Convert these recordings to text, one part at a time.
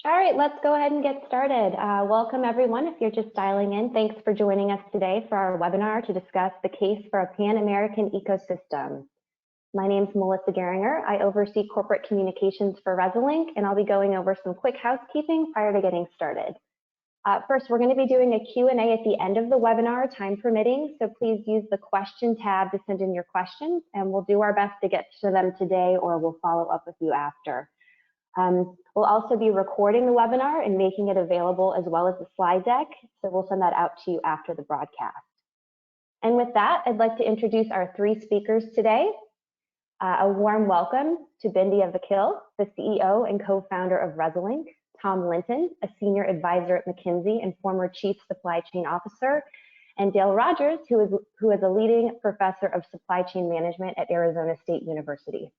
All right, let's go ahead and get started. Welcome everyone. If you're just dialing in, thanks for joining us today for our webinar to discuss the case for a Pan-American ecosystem. My name is Melissa Geringer. I oversee corporate communications for Resilinc, and I'll be going over some quick housekeeping prior to getting started. First, we're going to be doing a Q&A at the end of the webinar, time permitting, so please use the question tab to send in your questions, and we'll do our best to get to them today, or we'll follow up with you after. We'll also be recording the webinar and making it available as well as the slide deck, so we'll send that out to you after the broadcast. And with that, I'd like to introduce our three speakers today. A warm welcome to Bindiya Vakil, the CEO and co-founder of Resilinc, Tom Linton, a senior advisor at McKinsey and former chief supply chain officer, and Dale Rogers, who is a leading professor of supply chain management at Arizona State University.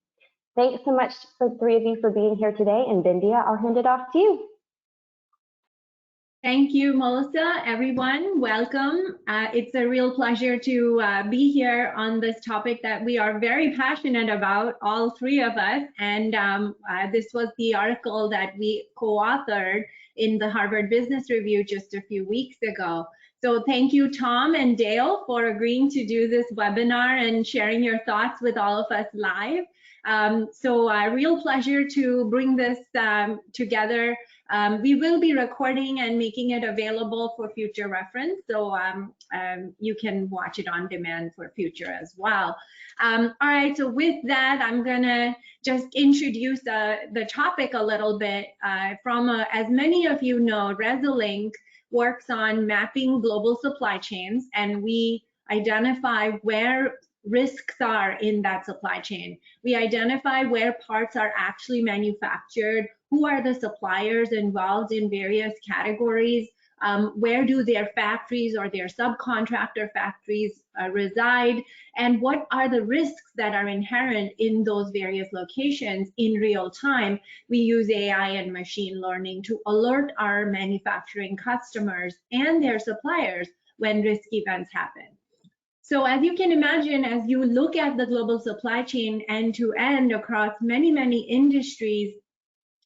Thanks so much for the three of you for being here today, and Bindiya, I'll hand it off to you. Thank you, Melissa. Everyone, welcome. It's a real pleasure to be here on this topic that we are very passionate about, all three of us. And this was the article that we co-authored in the Harvard Business Review just a few weeks ago. So thank you, Tom and Dale, for agreeing to do this webinar and sharing your thoughts with all of us live. So a real pleasure to bring this together. We will be recording and making it available for future reference, so you can watch it on demand for future as well. All right, so with that, I'm gonna just introduce the topic a little bit. As many of you know, Resilinc works on mapping global supply chains, and we identify where risks are in that supply chain. We identify where parts are actually manufactured, who are the suppliers involved in various categories, where do their factories or their subcontractor factories reside, and what are the risks that are inherent in those various locations in real time. We use AI and machine learning to alert our manufacturing customers and their suppliers when risk events happen. So as you can imagine, as you look at the global supply chain end to end across many, many industries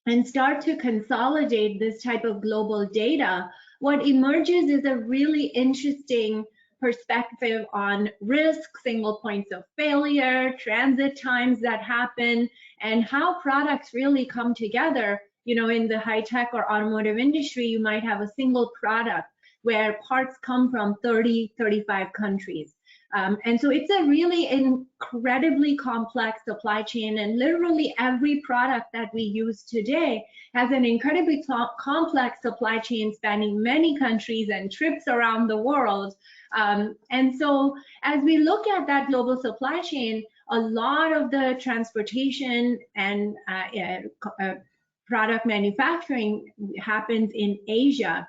and start to consolidate this type of global data, what emerges is a really interesting perspective on risk, single points of failure, transit times that happen, and how products really come together. You know, in the high-tech or automotive industry, you might have a single product where parts come from 30, 35 countries. And so it's a really incredibly complex supply chain, and literally every product that we use today has an incredibly complex supply chain spanning many countries and trips around the world. And so as we look at that global supply chain, a lot of the transportation and product manufacturing happens in Asia.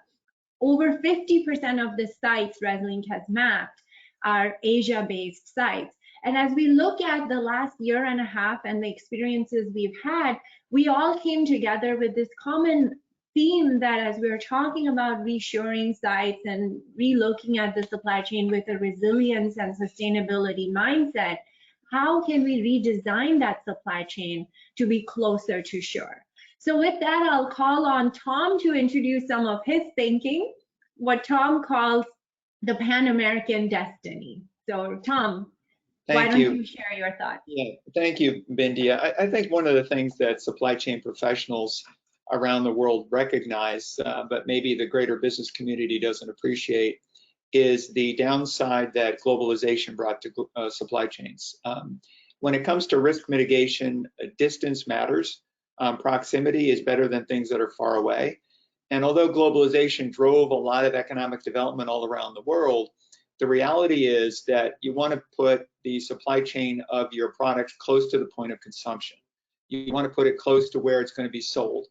Over 50% of the sites Resilinc has mapped are Asia-based sites. And as we look at the last year and a half and the experiences we've had, we all came together with this common theme that as we're talking about reshoring sites and relooking at the supply chain with a resilience and sustainability mindset, how can we redesign that supply chain to be closer to shore? So with that, I'll call on Tom to introduce some of his thinking, what Tom calls the Pan-American destiny. So Tom, why don't you share your thoughts? Yeah, thank you, Bindiya. I think one of the things that supply chain professionals around the world recognize, but maybe the greater business community doesn't appreciate, is the downside that globalization brought to supply chains. When it comes to risk mitigation, distance matters. Proximity is better than things that are far away. And although globalization drove a lot of economic development all around the world, the reality is that you want to put the supply chain of your products close to the point of consumption. You want to put it close to where it's going to be sold.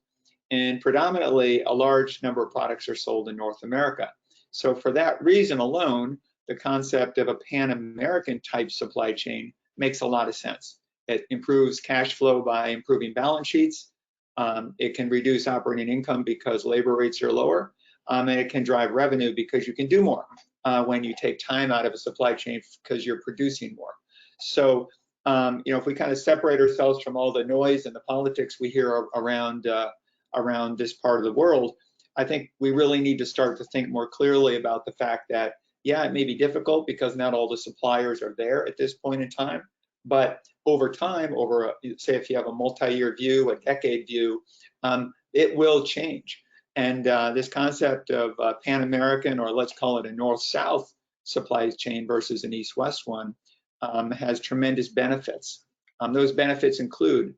And predominantly, a large number of products are sold in North America. So for that reason alone, the concept of a Pan-American type supply chain makes a lot of sense. It improves cash flow by improving balance sheets. It can reduce operating income because labor rates are lower, and it can drive revenue because you can do more when you take time out of a supply chain because you're producing more. So, you know, if we kind of separate ourselves from all the noise and the politics we hear around around this part of the world, I think we really need to start to think more clearly about the fact that, yeah, it may be difficult because not all the suppliers are there at this point in time, but over time, say if you have a multi-year view, a decade view, it will change. And this concept of Pan-American, or let's call it a North-South supply chain versus an East-West one, has tremendous benefits. Those benefits include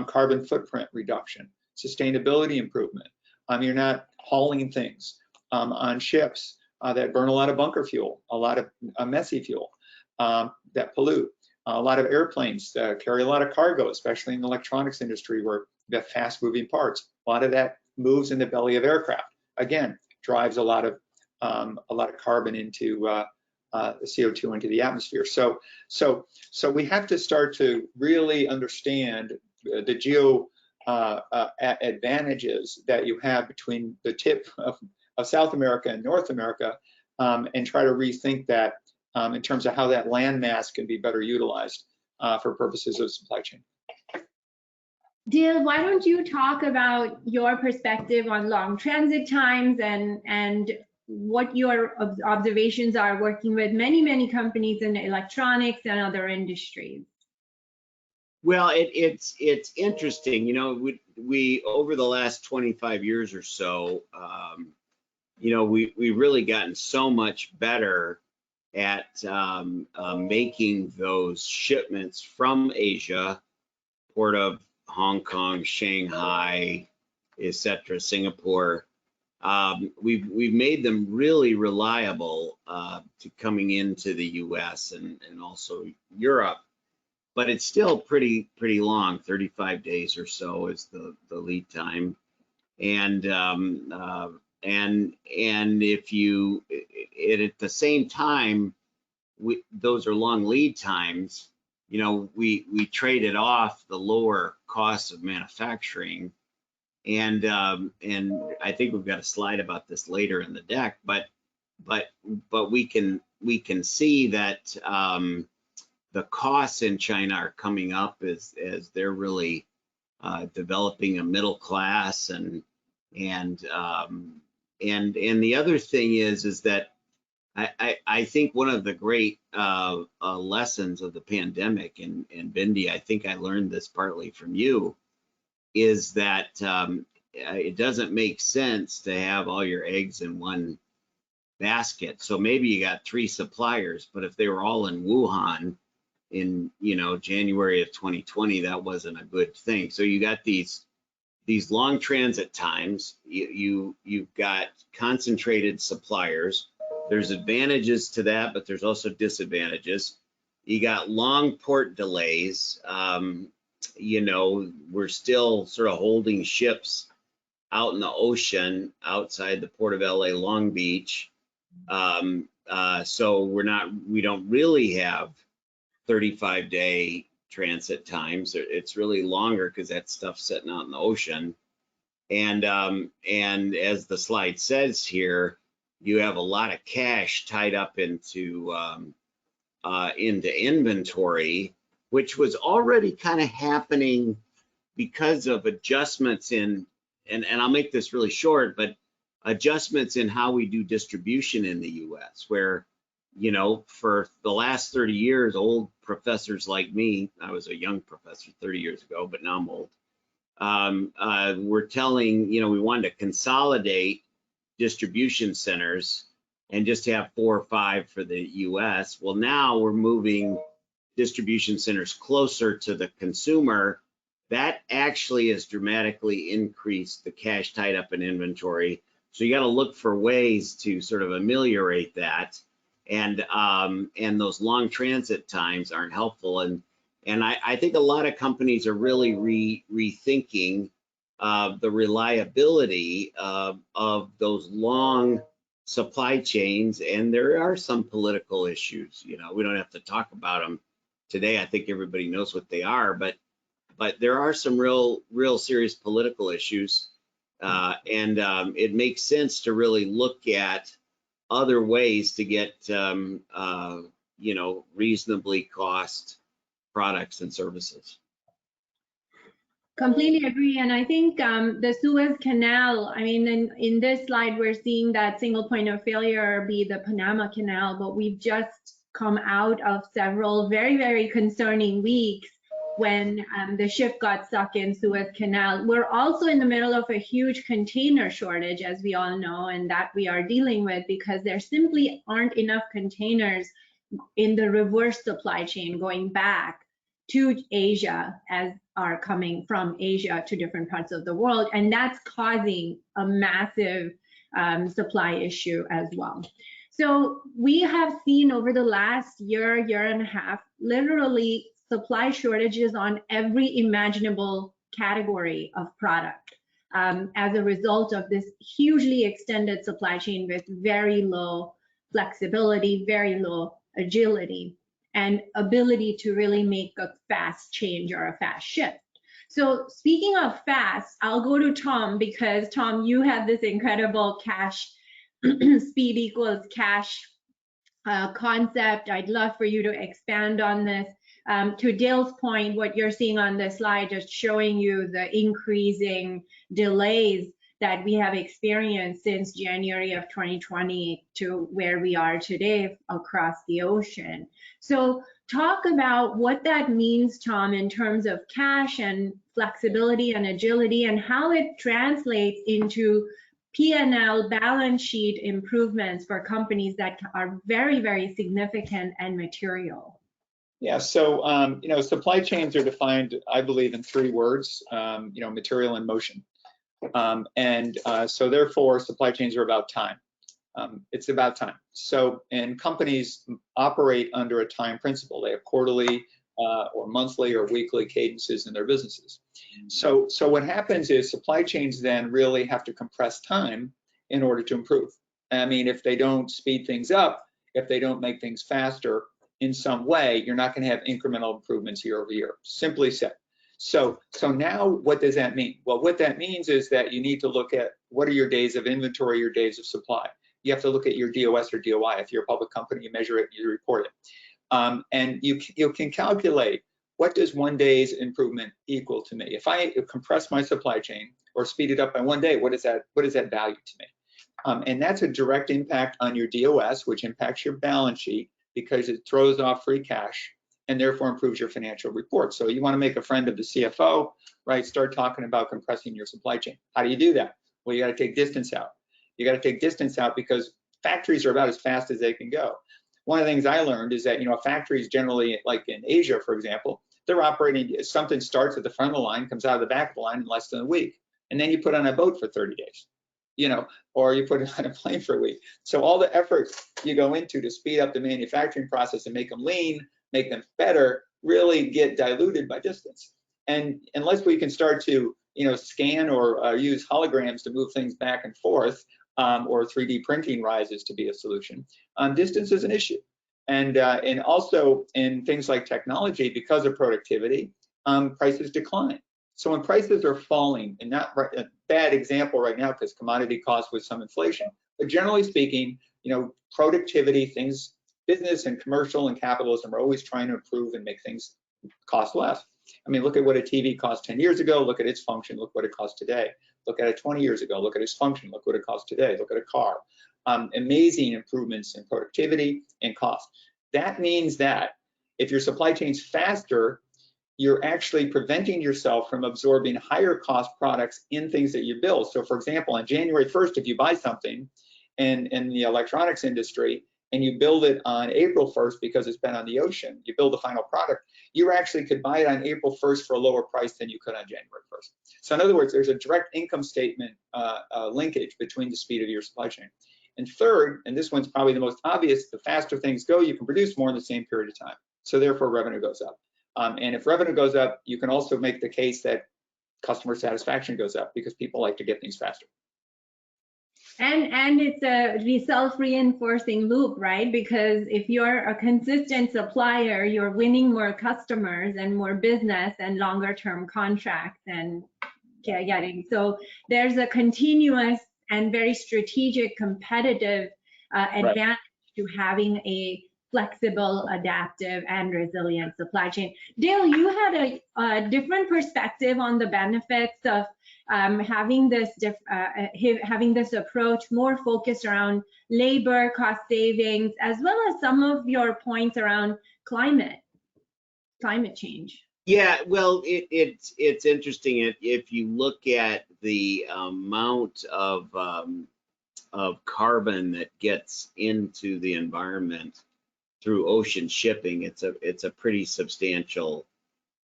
carbon footprint reduction, sustainability improvement. You're not hauling things on ships that burn a lot of bunker fuel, a lot of messy fuel that pollute. A lot of airplanes carry a lot of cargo, especially in the electronics industry where you have fast-moving parts. A lot of that moves in the belly of aircraft. Again, drives a lot of carbon into CO2 into the atmosphere. So we have to start to really understand the geo advantages that you have between the tip of South America and North America, and try to rethink that in terms of how that land mass can be better utilized for purposes of supply chain. Dale, why don't you talk about your perspective on long transit times and what your observations are working with many companies in electronics and other industries? Well, it's interesting. You know, we over the last 25 years or so, you know, we've really gotten so much better at making those shipments from Asia, port of Hong Kong, Shanghai, etc., Singapore. We've made them really reliable to coming into the U.S. and also Europe, but it's still pretty long. 35 days or so is the lead time, and if you at the same time, those are long lead times. You know, we traded off the lower costs of manufacturing, and I think we've got a slide about this later in the deck. But we can see that the costs in China are coming up as they're really developing a middle class, and the other thing is that I think one of the great lessons of the pandemic, and Bindiya, I think I learned this partly from you, is that it doesn't make sense to have all your eggs in one basket. So maybe you got 3 suppliers, but if they were all in Wuhan in, you know, January of 2020, that wasn't a good thing. So you got these long transit times. You've got concentrated suppliers. There's advantages to that, but there's also disadvantages. You got long port delays. You know, we're still sort of holding ships out in the ocean outside the port of LA Long Beach. So we don't really have 35-day transit times. It's really longer because that stuff's sitting out in the ocean. And as the slide says here, you have a lot of cash tied up into inventory, which was already kind of happening because of adjustments in, and I'll make this really short, but adjustments in how we do distribution in the US, where, you know, for the last 30 years, old professors like me, I was a young professor 30 years ago, but now I'm old, we're telling, you know, we wanted to consolidate distribution centers and just have 4 or 5 for the US. Well, now we're moving distribution centers closer to the consumer. That actually has dramatically increased the cash tied up in inventory. So you got to look for ways to sort of ameliorate that. And those long transit times aren't helpful. And I think a lot of companies are really rethinking the reliability of those long supply chains, and there are some political issues. You know, we don't have to talk about them today. I think everybody knows what they are, but there are some real serious political issues, and it makes sense to really look at other ways to get you know, reasonably cost products and services. Completely agree. And I think the Suez Canal, I mean, in this slide, we're seeing that single point of failure be the Panama Canal, but we've just come out of several very, very concerning weeks when the ship got stuck in Suez Canal. We're also in the middle of a huge container shortage, as we all know, and that we are dealing with because there simply aren't enough containers in the reverse supply chain going back to Asia as are coming from Asia to different parts of the world. And that's causing a massive supply issue as well. So we have seen over the last year and a half, literally supply shortages on every imaginable category of product as a result of this hugely extended supply chain with very low flexibility, very low agility, and ability to really make a fast change or a fast shift. So speaking of fast, I'll go to Tom because Tom, you have this incredible cash, speed equals cash concept. I'd love for you to expand on this. To Dale's point, what you're seeing on this slide, just showing you the increasing delays that we have experienced since January of 2020 to where we are today across the ocean. So talk about what that means, Tom, in terms of cash and flexibility and agility and how it translates into P&L balance sheet improvements for companies that are very, very significant and material. Yeah, so supply chains are defined, I believe, in 3 words, material and motion. So therefore, supply chains are about time. It's about time. So, and companies operate under a time principle. They have quarterly or monthly or weekly cadences in their businesses. So what happens is supply chains then really have to compress time in order to improve. I mean, if they don't speed things up, if they don't make things faster in some way, you're not going to have incremental improvements year over year, simply said. So now what does that mean? Well, what that means is that you need to look at what are your days of inventory, your days of supply. You have to look at your DOS or DOI. If you're a public company, you measure it, you report it. And you can calculate what does 1 day's improvement equal to me. If I compress my supply chain or speed it up by 1 day, what is that value to me? And that's a direct impact on your DOS, which impacts your balance sheet because it throws off free cash and therefore improves your financial report. So you want to make a friend of the CFO, right? Start talking about compressing your supply chain. How do you do that? Well, you got to take distance out. You got to take distance out because factories are about as fast as they can go. One of the things I learned is that, factories generally, like in Asia, for example, they're operating, something starts at the front of the line, comes out of the back of the line in less than a week. And then you put on a boat for 30 days, or you put it on a plane for a week. So all the effort you go into to speed up the manufacturing process and make them lean, make them better, really get diluted by distance. And unless we can start to, scan or use holograms to move things back and forth, or 3D printing rises to be a solution, distance is an issue. And also in things like technology, because of productivity, prices decline. So when prices are falling, and not a bad example right now because commodity costs with some inflation, but generally speaking, productivity, things, business and commercial and capitalism are always trying to improve and make things cost less. I mean, look at what a TV cost 10 years ago, look at its function, look what it costs today. Look at it 20 years ago, look at its function, look what it costs today, look at a car. Amazing improvements in productivity and cost. That means that if your supply chain's faster, you're actually preventing yourself from absorbing higher cost products in things that you build. So for example, on January 1st, if you buy something in the electronics industry and you build it on April 1st because it's been on the ocean, you build the final product, you actually could buy it on April 1st for a lower price than you could on January 1st. So in other words, there's a direct income statement linkage between the speed of your supply chain. And third, and this one's probably the most obvious, the faster things go, you can produce more in the same period of time. So therefore revenue goes up. And if revenue goes up, you can also make the case that customer satisfaction goes up because people like to get things faster. And it's a self-reinforcing loop, right? Because if you're a consistent supplier, you're winning more customers and more business and longer term contracts and getting. So there's a continuous and very strategic competitive advantage to having a flexible, adaptive, and resilient supply chain. Dale, you had a different perspective on the benefits of having this approach more focused around labor, cost savings, as well as some of your points around climate change. Yeah, well, it's interesting if you look at the amount of carbon that gets into the environment through ocean shipping. It's a pretty substantial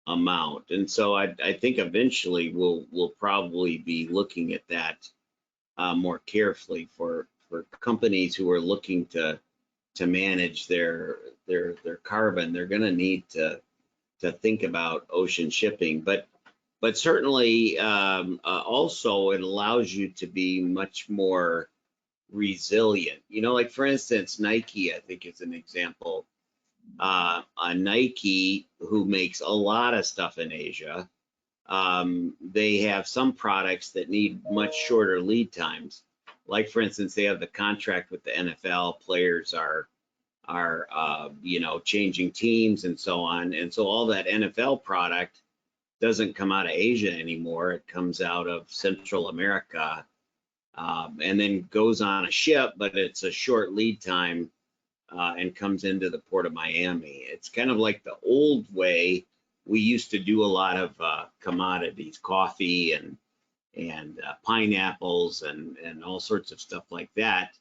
amount, and so I think eventually we'll probably be looking at that more carefully for companies who are looking to manage their carbon. They're going to need to think about ocean shipping, but certainly also it allows you to be much more resilient. You know, like for instance, Nike, I think is an example. Nike, who makes a lot of stuff in Asia, they have some products that need much shorter lead times. Like for instance, they have the contract with the NFL. Players are you know, changing teams and so on, and so all that NFL product doesn't come out of Asia anymore. It comes out of Central America, and then goes on a ship, but it's a short lead time, and comes into the port of Miami. It's kind of like the old way we used to do a lot of commodities, coffee and pineapples and all sorts of stuff like that.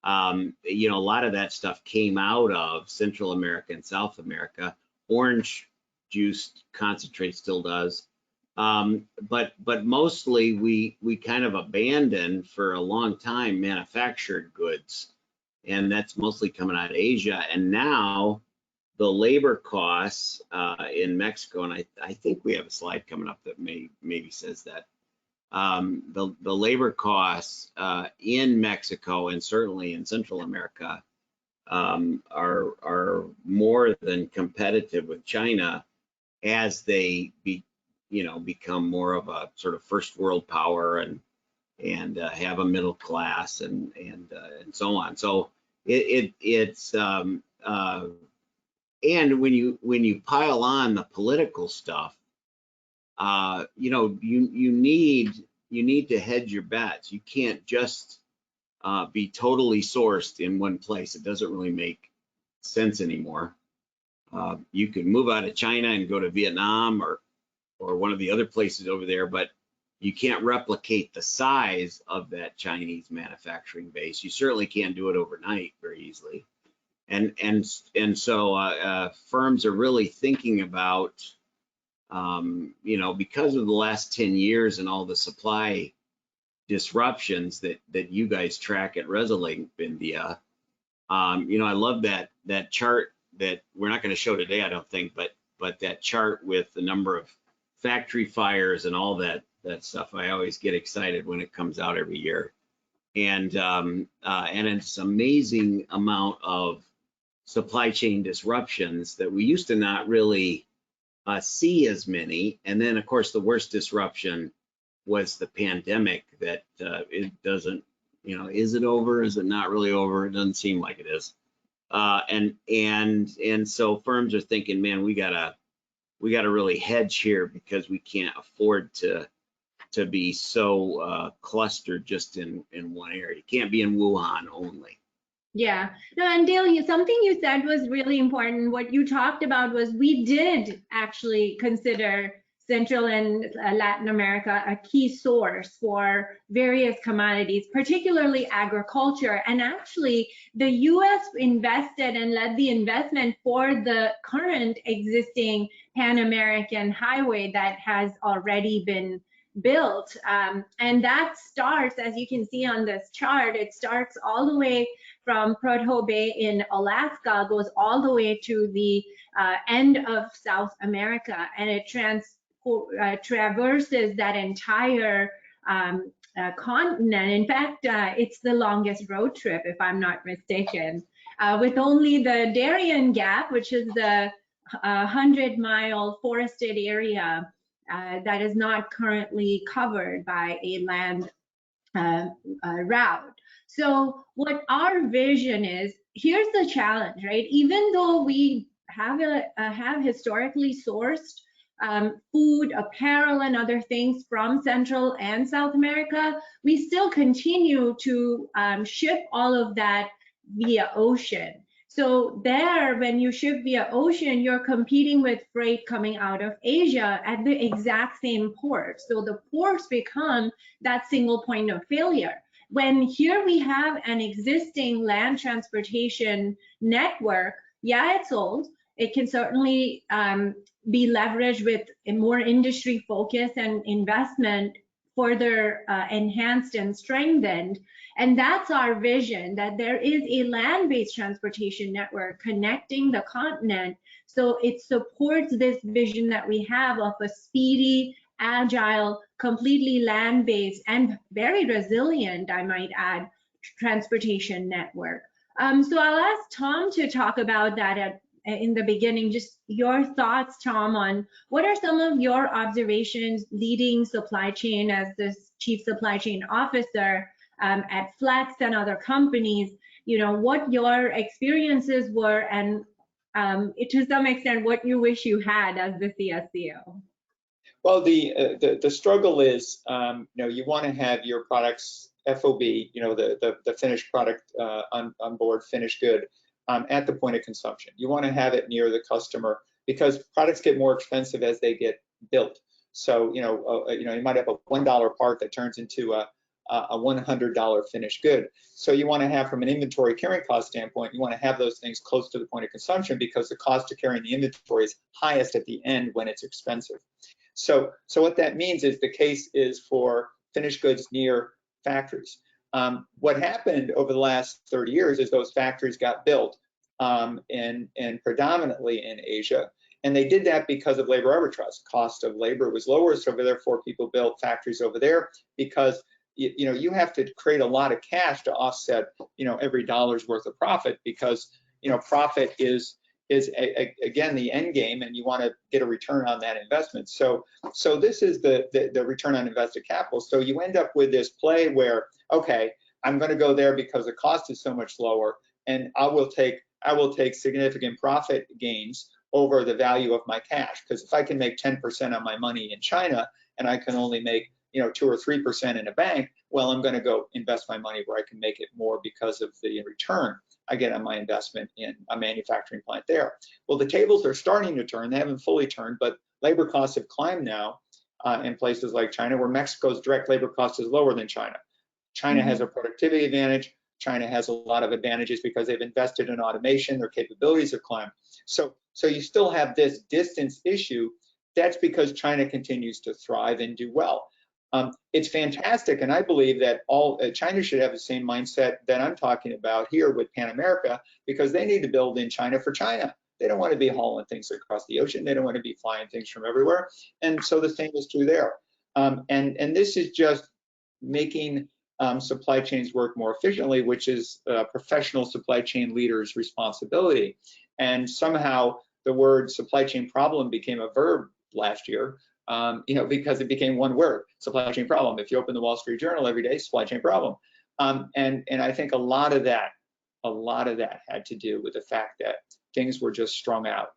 You know, a lot of that stuff came out of Central America and South America. Orange juice concentrate still does. But mostly we kind of abandoned for a long time manufactured goods, and that's mostly coming out of Asia. And now the labor costs in Mexico, and I think we have a slide coming up that maybe says that. The labor costs in Mexico and certainly in Central America are more than competitive with China as they become more of a sort of first world power and have a middle class and so on. So it's and when you pile on the political stuff, you know, you need to hedge your bets. You can't just be totally sourced in one place. It doesn't really make sense anymore. You could move out of China and go to Vietnam or one of the other places over there, but you can't replicate the size of that Chinese manufacturing base. You certainly can't do it overnight very easily. And so firms are really thinking about, you know, because of the last 10 years and all the supply disruptions that you guys track at Resilinc, Bindiya. You know, I love that chart that we're not going to show today, I don't think, but that chart with the number of factory fires and all that stuff. I always get excited when it comes out every year, and it's an amazing amount of supply chain disruptions that we used to not really see as many. And then of course the worst disruption was the pandemic that it doesn't, you know, is it over? Is it not really over? It doesn't seem like it is. And so firms are thinking, man, we gotta really hedge here because we can't afford to be so clustered just in one area. You can't be in Wuhan only. Yeah, no, and Dale, something you said was really important. What you talked about was we did actually consider Central and Latin America a key source for various commodities, particularly agriculture. And actually, the US invested and led the investment for the current existing Pan-American highway that has already been built. And that starts, as you can see on this chart, it starts all the way from Prudhoe Bay in Alaska, goes all the way to the end of South America, and it traverses that entire continent. In fact, it's the longest road trip, if I'm not mistaken, with only the Darien Gap, which is the 100-mile forested area that is not currently covered by a land route. So what our vision is, here's the challenge, right? Even though we have historically sourced food, apparel, and other things from Central and South America, we still continue to ship all of that via ocean. So there, when you ship via ocean, you're competing with freight coming out of Asia at the exact same port. So the ports become that single point of failure. When here we have an existing land transportation network, yeah, it's old. It can certainly be leveraged with a more industry focus and investment further enhanced and strengthened. And that's our vision, that there is a land-based transportation network connecting the continent. So it supports this vision that we have of a speedy, agile, completely land-based, and very resilient, I might add, transportation network. So I'll ask Tom to talk about that in the beginning. Just your thoughts, Tom, on what are some of your observations leading supply chain as this Chief Supply Chain Officer at Flex and other companies, what your experiences were, and to some extent what you wish you had as the CSCO. Well, the struggle is, you want to have your products FOB, the finished product on board, finished good, at the point of consumption. You want to have it near the customer because products get more expensive as they get built. So, you might have a $1 part that turns into a $100 finished good. So you want to have, from an inventory carrying cost standpoint, you want to have those things close to the point of consumption because the cost of carrying the inventory is highest at the end when it's expensive. So what that means is the case is for finished goods near factories. What happened over the last 30 years is those factories got built and predominantly in Asia. And they did that because of labor arbitrage. Cost of labor was lower, so therefore people built factories over there because you have to create a lot of cash to offset every dollar's worth of profit because profit is again the end game, and you want to get a return on that investment. So this is the return on invested capital. So you end up with this play where, okay, I'm going to go there because the cost is so much lower, and I will take significant profit gains over the value of my cash. Because if I can make 10% on my money in China and I can only make 2 or 3% in a bank, well, I'm going to go invest my money where I can make it more because of the return I get on my investment in a manufacturing plant there. Well, the tables are starting to turn. They haven't fully turned, but labor costs have climbed now in places like China, where Mexico's direct labor cost is lower than China. China has a productivity advantage. China has a lot of advantages because they've invested in automation. Their capabilities have climbed. So you still have this distance issue. That's because China continues to thrive and do well. It's fantastic, and I believe that China should have the same mindset that I'm talking about here with Pan America, because they need to build in China for China. They don't want to be hauling things across the ocean. They don't want to be flying things from everywhere. And so the same is true there. And this is just making supply chains work more efficiently, which is professional supply chain leaders' responsibility. And somehow the word supply chain problem became a verb last year. Because it became one word, supply chain problem. If you open the Wall Street Journal every day, supply chain problem. And I think a lot of that had to do with the fact that things were just strung out.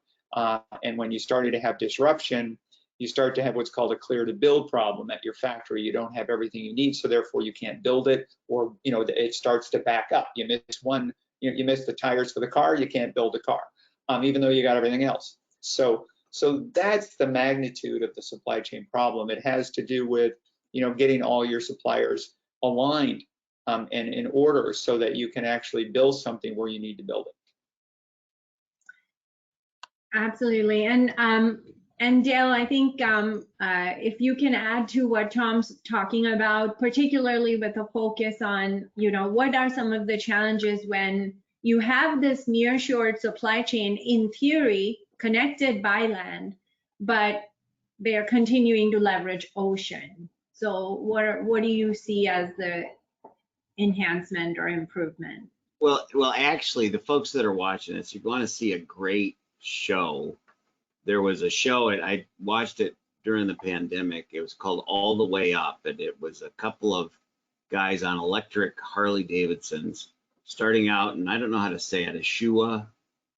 And when you started to have disruption, you start to have what's called a clear to build problem at your factory. You don't have everything you need, so therefore you can't build it, or it starts to back up. You miss one, you miss the tires for the car, you can't build a car, even though you got everything else. So that's the magnitude of the supply chain problem. It has to do with, getting all your suppliers aligned and in order so that you can actually build something where you need to build it. Absolutely. And Dale, I think if you can add to what Tom's talking about, particularly with a focus on, what are some of the challenges when you have this nearshored supply chain, in theory, connected by land, but they are continuing to leverage ocean. So what do you see as the enhancement or improvement? Well, actually, the folks that are watching this, you're going to see a great show. There was a show, and I watched it during the pandemic. It was called All the Way Up, and it was a couple of guys on electric Harley Davidsons, starting out, and I don't know how to say it, Ashua,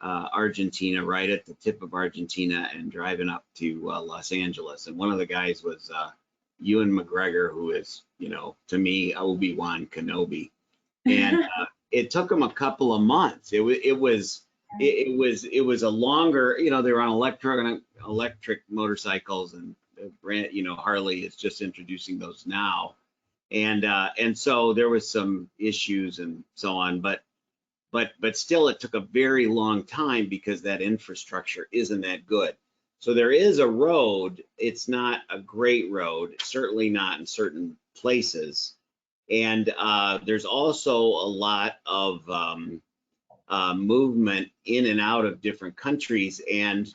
Argentina, right at the tip of Argentina, and driving up to Los Angeles. And one of the guys was Ewan McGregor, who is, you know, to me, Obi-Wan Kenobi. And it took them a couple of months. It was a longer, you know, they were on electric motorcycles, and brand, you know, Harley is just introducing those now. And so there was some issues and so on, but still it took a very long time because that infrastructure isn't that good. So there is a road. It's not a great road, certainly not in certain places. And there's also a lot of movement in and out of different countries, and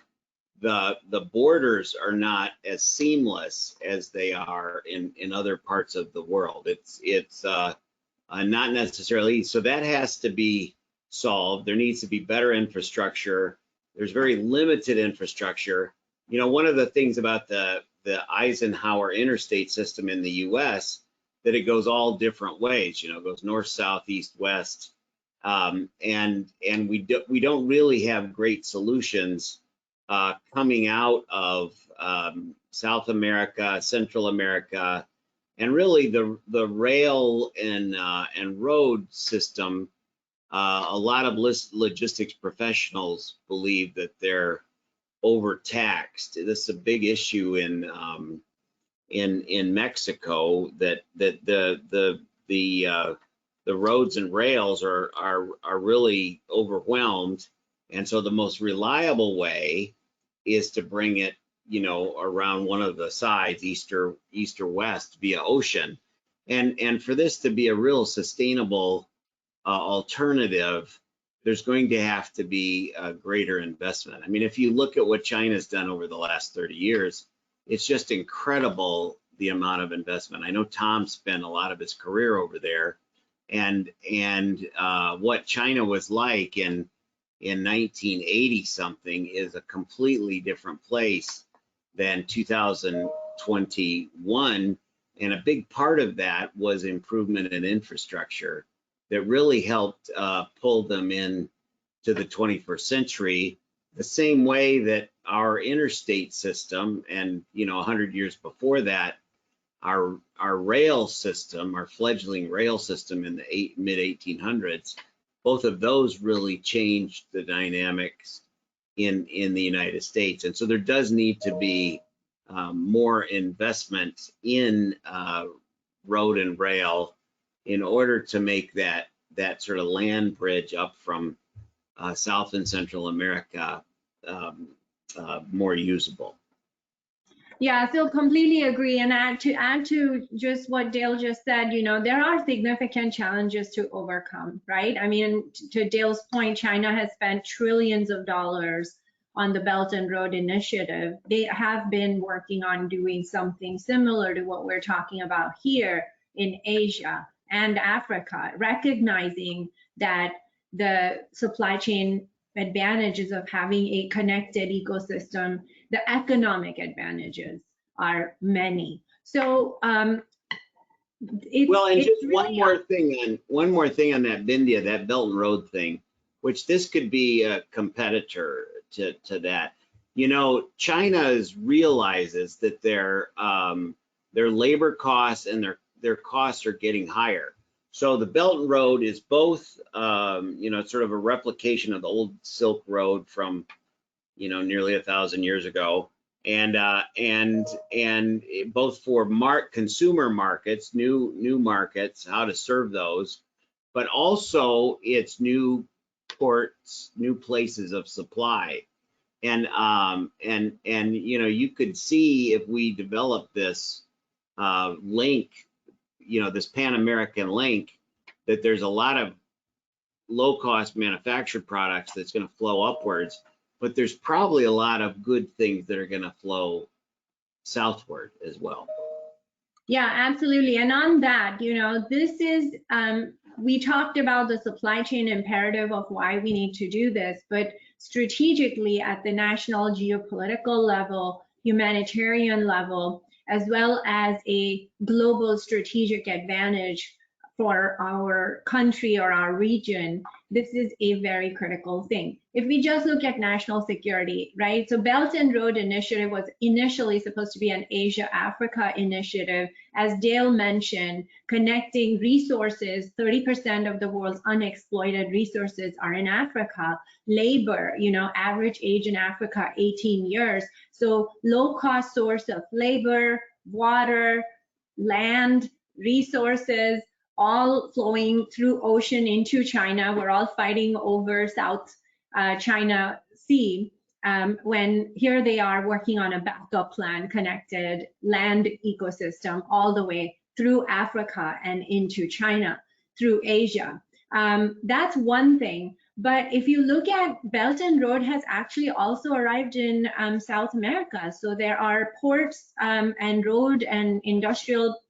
the borders are not as seamless as they are in other parts of the world. It's not necessarily, so that has to be solved. There needs to be better infrastructure. There's very limited infrastructure. You know, one of the things about the Eisenhower interstate system in the US, that it goes all different ways, you know, it goes north, south, east, west. And we don't really have great solutions coming out of South America, Central America, and really the rail and road system. A lot of logistics professionals believe that they're overtaxed. This is a big issue in Mexico, that the roads and rails are really overwhelmed, and so the most reliable way is to bring it, you know, around one of the sides, east or west, via ocean. And for this to be a real sustainable alternative, there's going to have to be a greater investment. I mean, if you look at what China's done over the last 30 years, it's just incredible the amount of investment. I know Tom spent a lot of his career over there, and what China was like in 1980 something is a completely different place than 2021, and a big part of that was improvement in infrastructure that really helped pull them in to the 21st century, the same way that our interstate system, and, you know, 100 years before that, our rail system, our fledgling rail system in the mid 1800s, both of those really changed the dynamics in the United States. And so there does need to be more investment in road and rail in order to make that sort of land bridge up from South and Central America more usable. Yeah, so completely agree. And to add to just what Dale just said, you know, there are significant challenges to overcome, right? I mean, to Dale's point, China has spent trillions of dollars on the Belt and Road Initiative. They have been working on doing something similar to what we're talking about here in Asia and Africa, recognizing that the supply chain advantages of having a connected ecosystem, the economic advantages are many. So well, and just really one more thing on that, Bindiya, that Belt and Road thing, which this could be a competitor to that. You know, China realizes that their labor costs and their costs are getting higher. So the Belt and Road is both, you know, sort of a replication of the old Silk Road from, you know, nearly 1,000 years ago, and both for consumer markets, new markets, how to serve those, but also it's new ports, new places of supply, and you know, you could see if we develop this link, you know, this Pan-American link, that there's a lot of low-cost manufactured products that's going to flow upwards, but there's probably a lot of good things that are going to flow southward as well. Yeah, absolutely. And on that, you know, this is, we talked about the supply chain imperative of why we need to do this, but strategically at the national geopolitical level, humanitarian level, as well as a global strategic advantage for our country or our region, this is a very critical thing. If we just look at national security, right? So Belt and Road Initiative was initially supposed to be an Asia-Africa initiative. As Dale mentioned, connecting resources, 30% of the world's unexploited resources are in Africa. Labor, average age in Africa, 18 years. So low-cost source of labor, water, land, resources, all flowing through ocean into China. We're all fighting over South China Sea, when here they are working on a backup plan, connected land ecosystem all the way through Africa and into China, through Asia. That's one thing. But if you look at Belt and Road has actually also arrived in South America. So there are ports and road and industrial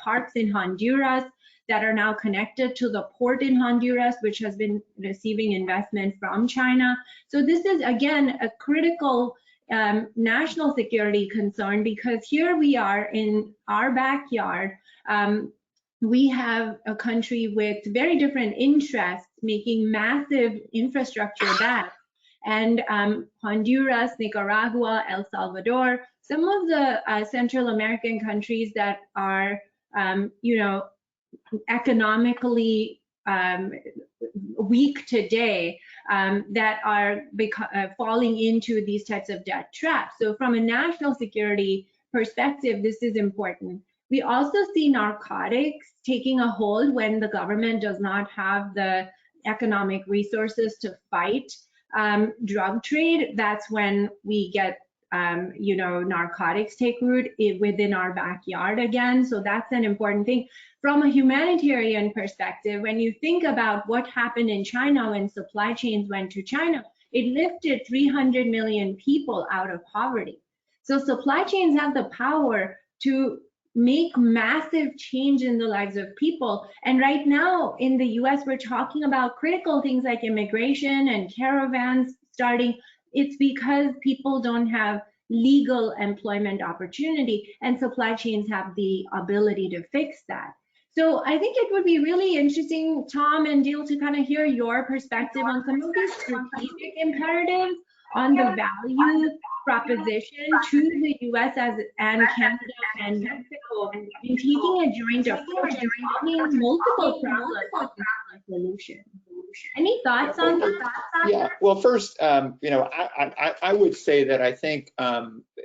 parks in Honduras that are now connected to the port in Honduras, which has been receiving investment from China. So this is, again, a critical national security concern, because here we are in our backyard. We have a country with very different interests making massive infrastructure bets. And Honduras, Nicaragua, El Salvador, some of the Central American countries that are, economically weak today, that are falling into these types of debt traps. So from a national security perspective, this is important. We also see narcotics taking a hold when the government does not have the economic resources to fight drug trade. That's when we get narcotics take root within our backyard again. So that's an important thing. From a humanitarian perspective, when you think about what happened in China when supply chains went to China, it lifted 300 million people out of poverty. So supply chains have the power to make massive change in the lives of people. And right now in the US, we're talking about critical things like immigration and caravans starting. It's because people don't have legal employment opportunity, and supply chains have the ability to fix that. So I think it would be really interesting, Tom and Dale, to kind of hear your perspective on some of these strategic imperatives on the value proposition to the US and Canada and Mexico in taking a joint approach and solving multiple problems with this solution. Any thoughts on that? Yeah, well, first, I would say that I think,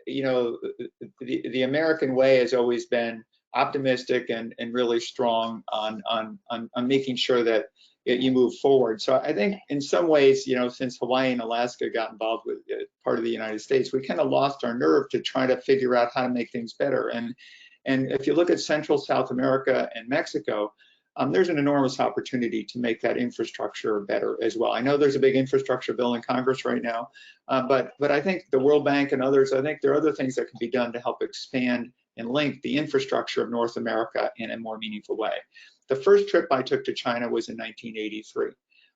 the American way has always been optimistic and really strong on making sure that you move forward. So I think in some ways, since Hawaii and Alaska got involved with part of the United States, we kind of lost our nerve to try to figure out how to make things better. And if you look at Central South America and Mexico, there's an enormous opportunity to make that infrastructure better as well. I know there's a big infrastructure bill in Congress right now, but I think the World Bank and others, I think there are other things that can be done to help expand and link the infrastructure of North America in a more meaningful way. The first trip I took to China was in 1983.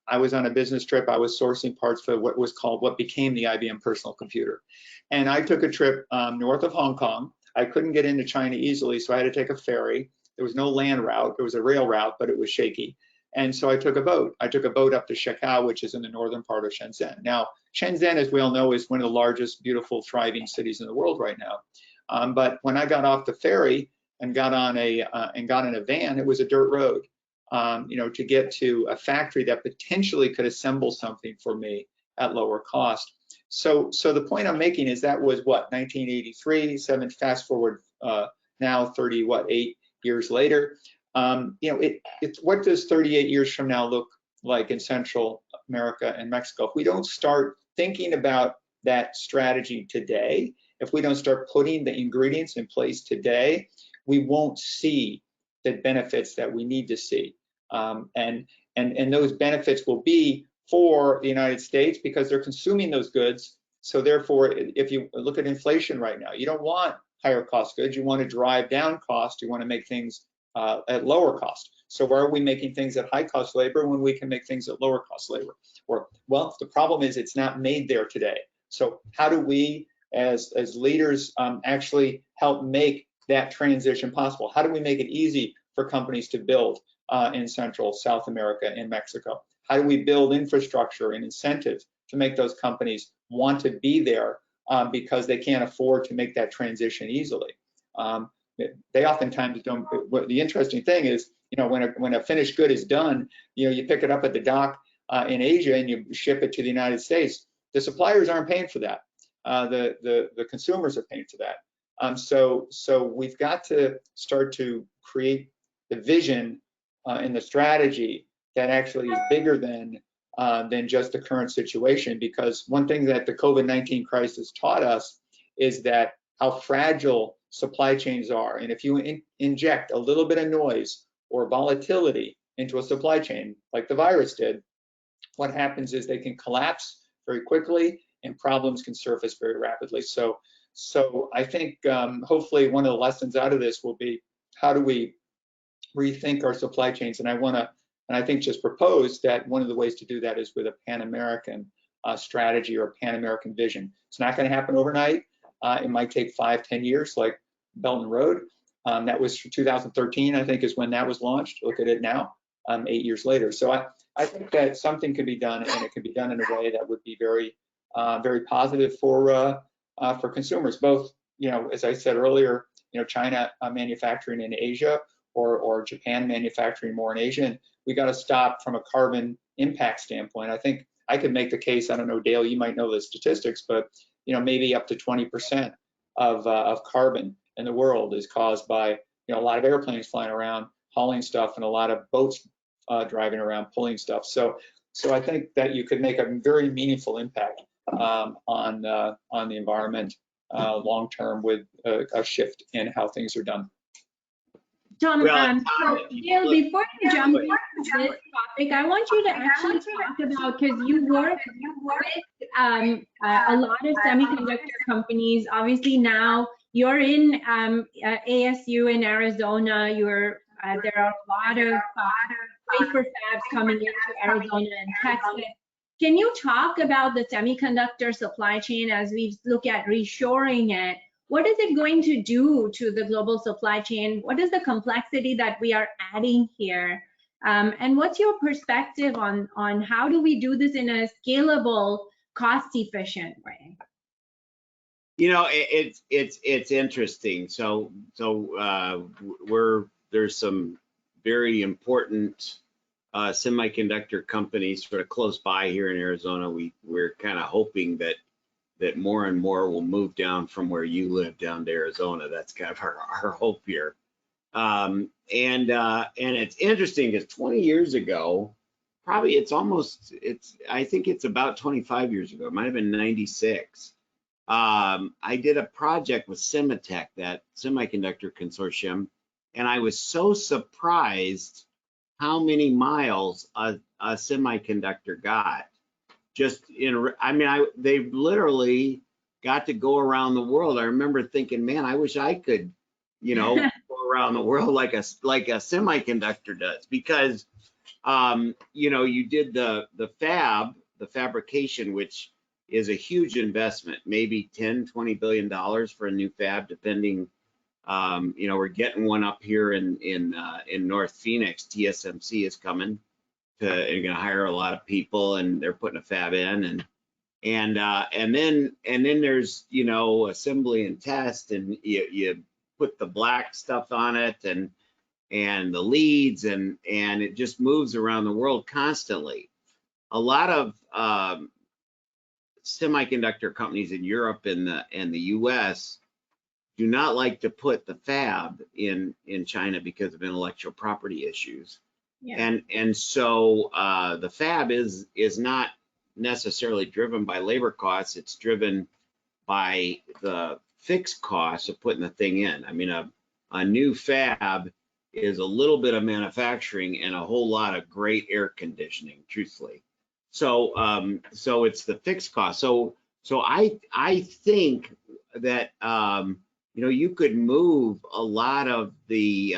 I was on a business trip. I was sourcing parts for what became the IBM personal computer. And I took a trip north of Hong Kong. I couldn't get into China easily, so I had to take a ferry. There was no land route. There was a rail route, but it was shaky. And so I took a boat. I took a boat up to Shekau, which is in the northern part of Shenzhen. Now, Shenzhen, as we all know, is one of the largest, beautiful, thriving cities in the world right now. But when I got off the ferry and got in a van, it was a dirt road, to get to a factory that potentially could assemble something for me at lower cost. So the point I'm making is that was what, 1983, fast forward now 8 years later. What does 38 years from now look like in Central America and Mexico? If we don't start thinking about that strategy today, if we don't start putting the ingredients in place today, we won't see the benefits that we need to see. And those benefits will be for the United States because they're consuming those goods. So therefore, if you look at inflation right now, you don't want higher cost goods. You want to drive down cost. You want to make things at lower cost. So why are we making things at high cost labor when we can make things at lower cost labor? Well, the problem is it's not made there today. So how do we as leaders actually help make that transition possible? How do we make it easy for companies to build in Central, South America, and Mexico? How do we build infrastructure and incentives to make those companies want to be there because they can't afford to make that transition easily? They oftentimes don't. The interesting thing is, when a finished good is done, you pick it up at the dock in Asia and you ship it to the United States. The suppliers aren't paying for that. The consumers are paying for that. So we've got to start to create the vision and the strategy that actually is bigger than just the current situation. Because one thing that the COVID-19 crisis taught us is that how fragile supply chains are. And if you inject a little bit of noise or volatility into a supply chain, like the virus did, what happens is they can collapse very quickly and problems can surface very rapidly. So I think hopefully one of the lessons out of this will be, how do we rethink our supply chains? And I think just propose that one of the ways to do that is with a Pan-American strategy or a Pan-American vision. It's not going to happen overnight. It might take 5-10 years, like Belt and Road. That was 2013, I think, is when that was launched. Look at it now, 8 years later. So I think that something could be done, and it can be done in a way that would be very, very positive for consumers. Both, as I said earlier, China manufacturing in Asia, or Japan manufacturing more in Asia. And we got to stop from a carbon impact standpoint. I think I could make the case. I don't know, Dale, you might know the statistics, but maybe up to 20% of carbon in the world is caused by a lot of airplanes flying around hauling stuff, and a lot of boats driving around pulling stuff. So I think that you could make a very meaningful impact on the environment long term with a shift in how things are done. Tom, so Dale, before you jump into this topic, I want you to actually talk about, because you work with a lot of semiconductor companies. Obviously now you're in ASU in Arizona. There are a lot of wafer fabs coming into Arizona and Texas. Can you talk about the semiconductor supply chain as we look at reshoring it? What is it going to do to the global supply chain? What is the complexity that we are adding here? And what's your perspective on how do we do this in a scalable, cost-efficient way? It's interesting. So there's some very important semiconductor companies sort of close by here in Arizona. We're kind of hoping that more and more will move down from where you live down to Arizona. That's kind of our hope here. And it's interesting because 20 years ago, probably I think it's about 25 years ago. It might have been 96. I did a project with Semitech, that semiconductor consortium, and I was so surprised how many miles a semiconductor got. They literally got to go around the world. I remember thinking, man, I wish I could, go around the world like a semiconductor does, because, you did the fabrication, which is a huge investment, maybe $10-20 billion for a new fab, depending. We're getting one up here in North Phoenix. TSMC is coming. They're going to hire a lot of people, and they're putting a fab in, and then there's assembly and test, and you put the black stuff on it, and the leads, and it just moves around the world constantly. A lot of semiconductor companies in Europe and the US do not like to put the fab in China because of intellectual property issues. Yeah. And so the fab is not necessarily driven by labor costs. It's driven by the fixed costs of putting the thing in. I mean, a new fab is a little bit of manufacturing and a whole lot of great air conditioning, truthfully. So it's the fixed cost. So I think that you could move a lot of the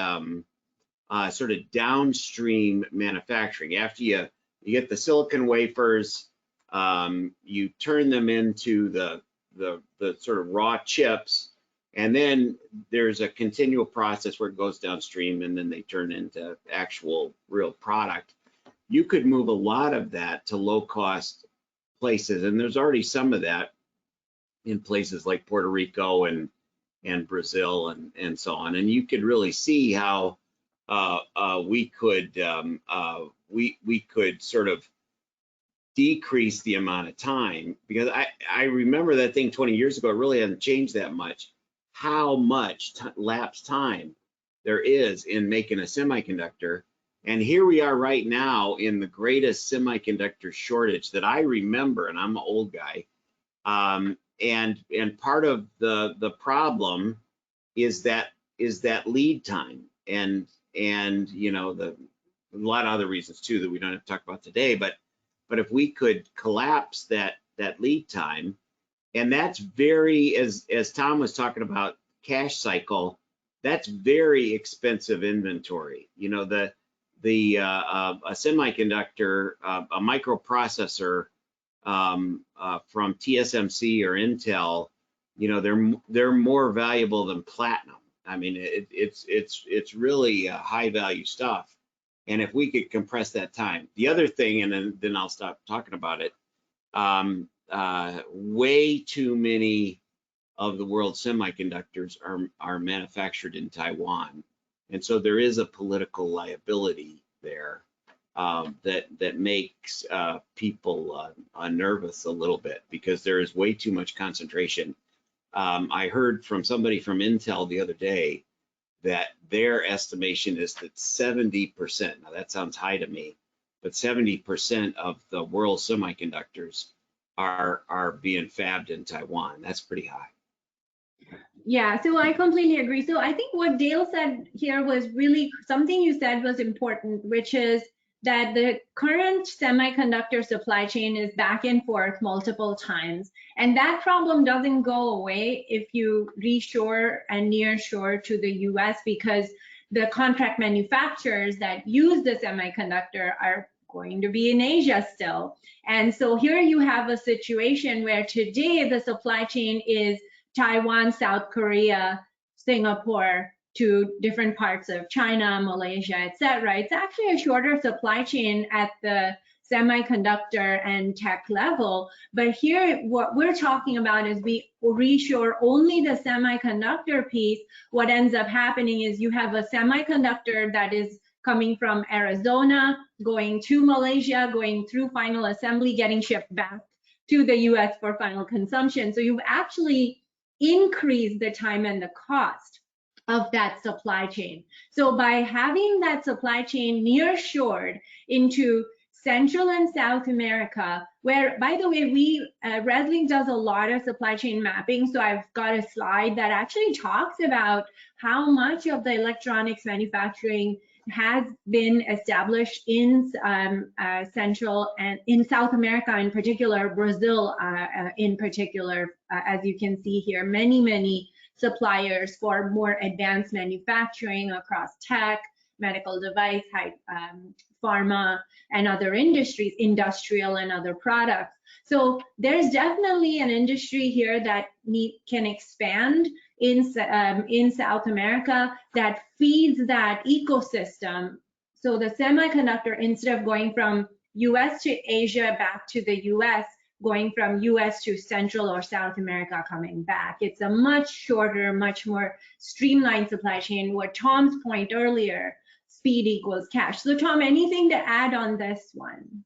sort of downstream manufacturing. After you get the silicon wafers, you turn them into the sort of raw chips, And then there's a continual process where it goes downstream and then they turn into actual real product. You could move a lot of that to low cost places. And there's already some of that in places like Puerto Rico and Brazil and so on. And you could really see how we could sort of decrease the amount of time, because I remember that thing 20 years ago, it really hasn't changed that much, how much lapsed time there is in making a semiconductor. And here we are right now in the greatest semiconductor shortage that I remember, and I'm an old guy. And part of the problem is that lead time, and you know, a lot of other reasons too that we don't have to talk about today, but if we could collapse that lead time, and that's very, as Tom was talking about, cash cycle, that's very expensive inventory. You know, a semiconductor, a microprocessor from TSMC or Intel, you know, they're more valuable than platinum. I mean, it's really high value stuff. And if we could compress that time, the other thing, and then I'll stop talking about it, way too many of the world's semiconductors are manufactured in Taiwan. And so there is a political liability there that makes people nervous a little bit, because there is way too much concentration. I heard from somebody from Intel the other day that their estimation is that 70%, now that sounds high to me, but 70% of the world's semiconductors are being fabbed in Taiwan. That's pretty high. Yeah, so I completely agree. So I think what Dale said here was really something you said was important, which is that the current semiconductor supply chain is back and forth multiple times. And that problem doesn't go away if you reshore and nearshore to the US, because the contract manufacturers that use the semiconductor are going to be in Asia still. And so here you have a situation where today the supply chain is Taiwan, South Korea, Singapore, to different parts of China, Malaysia, etc. It's actually a shorter supply chain at the semiconductor and tech level. But here, what we're talking about is we reshore only the semiconductor piece. What ends up happening is you have a semiconductor that is coming from Arizona, going to Malaysia, going through final assembly, getting shipped back to the US for final consumption. So you've actually increased the time and the cost of that supply chain. So by having that supply chain near-shored into Central and South America, where, by the way, Resilinc does a lot of supply chain mapping. So I've got a slide that actually talks about how much of the electronics manufacturing has been established in Central and in South America, in particular, Brazil in particular, as you can see here, many suppliers for more advanced manufacturing across tech, medical device, pharma, and other industries, industrial and other products. So there's definitely an industry here that can expand in South America that feeds that ecosystem. So the semiconductor, instead of going from US to Asia back to the US, going from US to Central or South America coming back. It's a much shorter, much more streamlined supply chain. What Tom's point earlier, speed equals cash. So Tom, anything to add on this one?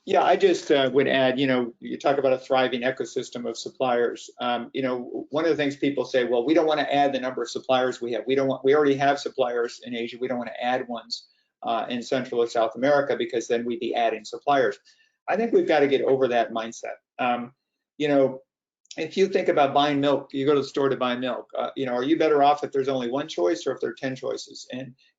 Yeah, I just would add, you know, you talk about a thriving ecosystem of suppliers. You know, one of the things people say, well, we don't want to add the number of suppliers we have. We already have suppliers in Asia. We don't want to add ones in Central or South America, because then we'd be adding suppliers. I think we've got to get over that mindset. You know, if you think about buying milk, you go to the store to buy milk. You know, are you better off if there's only one choice or if there are 10 choices?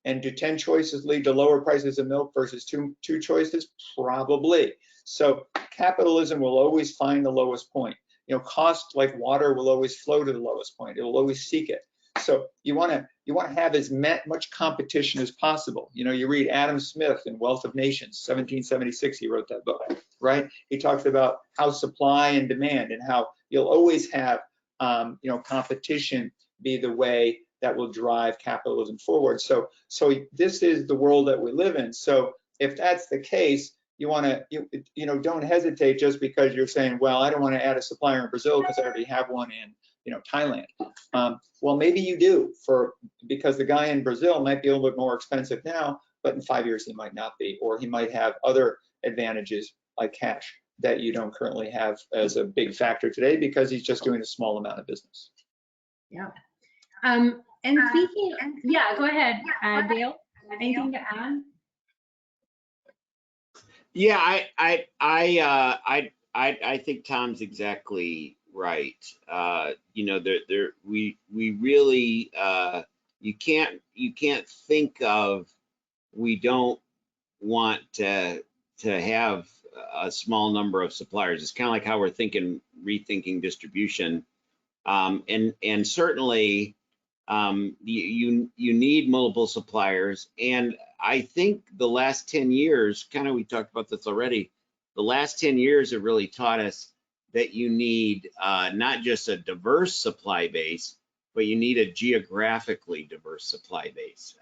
And do 10 choices lead to lower prices of milk versus two choices? Probably. So capitalism will always find the lowest point. You know, cost, like water, will always flow to the lowest point. It will always seek it. So you want to have as much competition as possible. You know, you read Adam Smith in Wealth of Nations, 1776, he wrote that book, right? He talks about how supply and demand, and how you'll always have competition be the way that will drive capitalism forward. So this is the world that we live in. So if that's the case, you want to, don't hesitate just because you're saying, well, I don't want to add a supplier in Brazil because I already have one in, Thailand. Well, maybe you do, because the guy in Brazil might be a little bit more expensive now, but in 5 years he might not be, or he might have other advantages like cash that you don't currently have as a big factor today because he's just doing a small amount of business. Yeah. And speaking, yeah, go ahead, Dale. Anything to add? Yeah, I think Tom's exactly right. We really you can't think of, we don't want to have a small number of suppliers. It's kind of like how we're rethinking distribution, and certainly you need multiple suppliers. And I think the last 10 years, we talked about this already, the last 10 years have really taught us that you need not just a diverse supply base, but you need a geographically diverse supply base.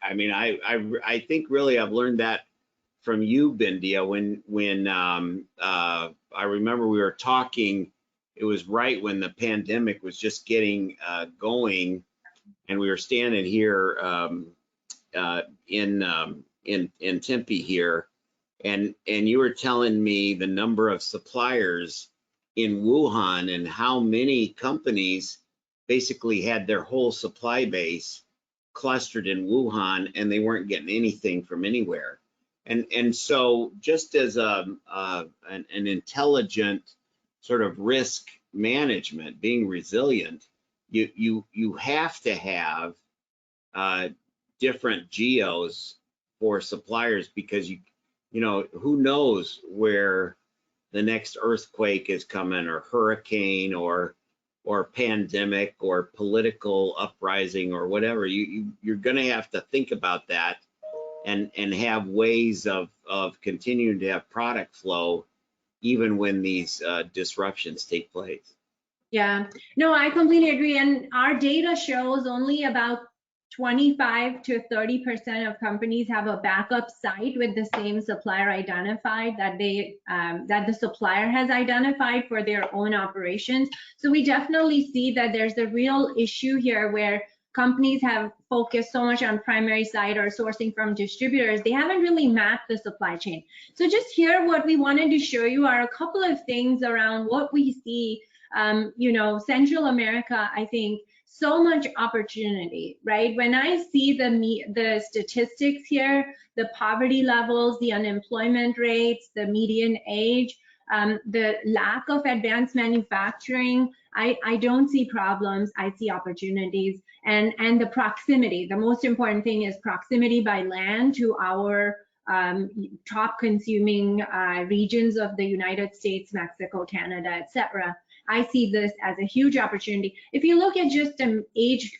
I think really I've learned that from you, Bindiya, when I remember we were talking, it was right when the pandemic was just getting going, and we were standing here in Tempe here, and you were telling me the number of suppliers in Wuhan and how many companies basically had their whole supply base clustered in Wuhan, and they weren't getting anything from anywhere. And so just as an intelligent sort of risk management, being resilient, you have to have different geos for suppliers, because who knows where the next earthquake is coming, or hurricane, or pandemic, or political uprising, or whatever. You're going to have to think about that and have ways of continuing to have product flow even when these disruptions take place. Yeah, no, I completely agree. And our data shows only about 25 to 30% of companies have a backup site with the same supplier identified that the supplier has identified for their own operations. So we definitely see that there's a real issue here where companies have focused so much on primary site or sourcing from distributors, they haven't really mapped the supply chain. So just here, what we wanted to show you are a couple of things around what we see. Central America, I think, so much opportunity, right? When I see the statistics here, the poverty levels, the unemployment rates, the median age, the lack of advanced manufacturing, I don't see problems, I see opportunities. And the proximity, the most important thing is proximity by land to our top consuming regions of the United States, Mexico, Canada, etc. I see this as a huge opportunity. If you look at just an age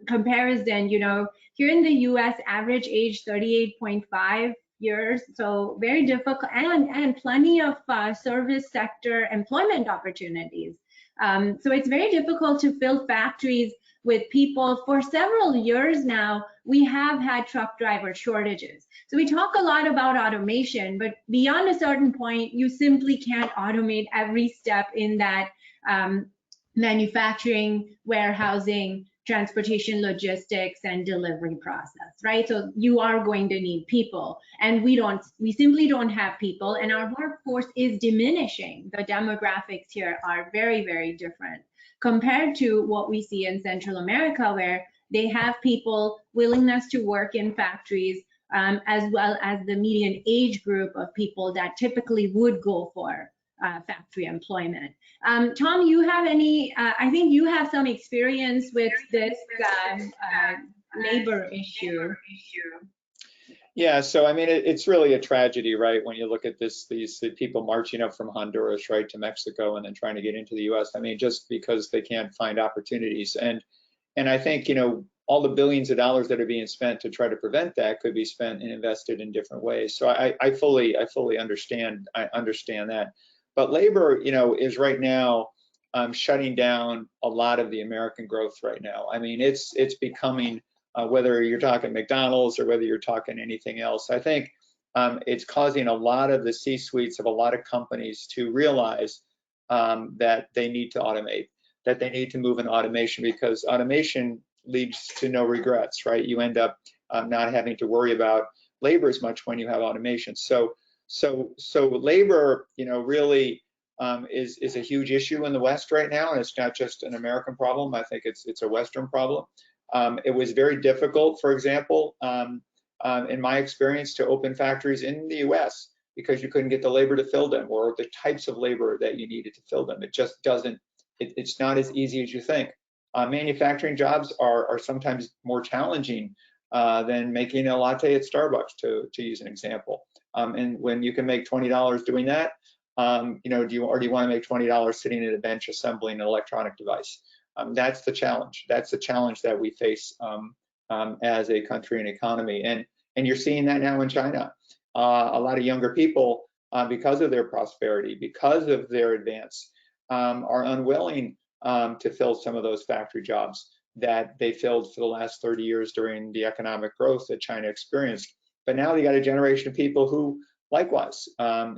comparison, here in the US, average age 38.5 years, so very difficult, and plenty of service sector employment opportunities. So it's very difficult to fill factories with people. For several years now, we have had truck driver shortages. So we talk a lot about automation, but beyond a certain point, you simply can't automate every step in that manufacturing, warehousing, transportation, logistics, and delivery process, right? So you are going to need people, and we simply don't have people, and our workforce is diminishing. The demographics here are very, very different compared to what we see in Central America, where they have people, willingness to work in factories, as well as the median age group of people that typically would go for factory employment. Tom, you have any, I think you have some experience with this labor issue. Yeah, so I mean, it's really a tragedy, right? When you look at these people marching up from Honduras, right, to Mexico and then trying to get into the US. I mean, just because they can't find opportunities. And I think, all the billions of dollars that are being spent to try to prevent that could be spent and invested in different ways. So I fully understand that. But labor, is right now shutting down a lot of the American growth right now. I mean, it's becoming, whether you're talking McDonald's or whether you're talking anything else, I think it's causing a lot of the C-suites of a lot of companies to realize that they need to automate, that they need to move in automation, because automation leads to no regrets, right? You end up not having to worry about labor as much when you have automation. So labor, really is a huge issue in the West right now, and it's not just an American problem. I think it's a Western problem. It was very difficult, for example, in my experience, to open factories in the US because you couldn't get the labor to fill them, or the types of labor that you needed to fill them. It just doesn't, it's not as easy as you think. Manufacturing jobs are sometimes more challenging than making a latte at Starbucks, to use an example. And when you can make $20 doing that, do you want to make $20 sitting at a bench assembling an electronic device? That's the challenge. That's the challenge that we face as a country and economy. And you're seeing that now in China. A lot of younger people, because of their prosperity, because of their advance, are unwilling to fill some of those factory jobs that they filled for the last 30 years during the economic growth that China experienced. But now you got a generation of people who, likewise, are